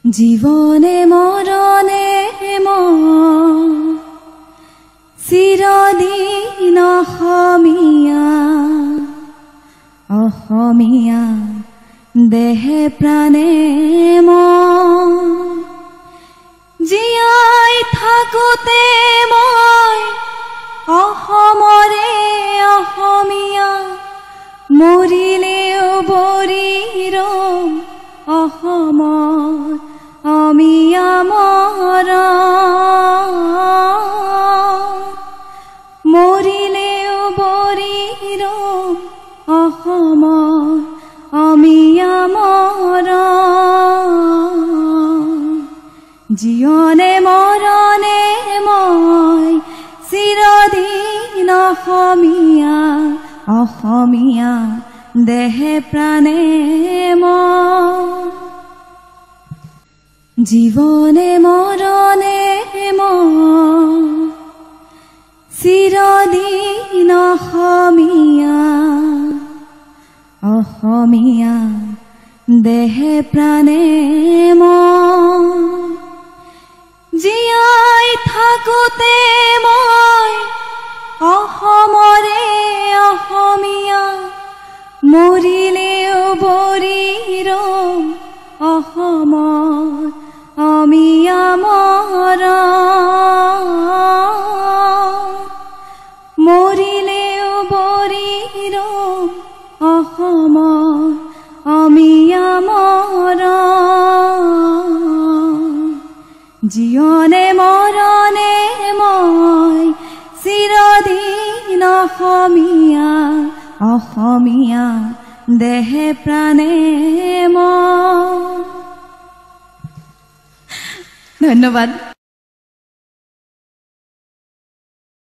জীবনে মৰণে চিৰদিন অসমীয়া দেহে প্ৰাণে জীয়াই থাকোতে মই অসমৰে অসমীয়া মৰিলেও বৰি ৰম অসমৰ অমিয়া মৰিলেও বৰি ৰম অসমৰ অমিয়া জীয়নে মৰণে মই চিৰদিন অসমীয়া দেহে প্ৰাণে জীবনে মৰণে মই চিৰদিন অসমীয়া দেহে প্ৰাণে জীয়াই থাকোতে মই অসমৰে অসমীয়া মৰিলেও বৰি ৰম অসমৰ অমিয়া মৰিলেও বৰি ৰম অসমৰ অমিয়া জীয়নে মৰণে মই চিৰদিন অসমীয়া দেহে প্ৰাণে ধন্যবাদ।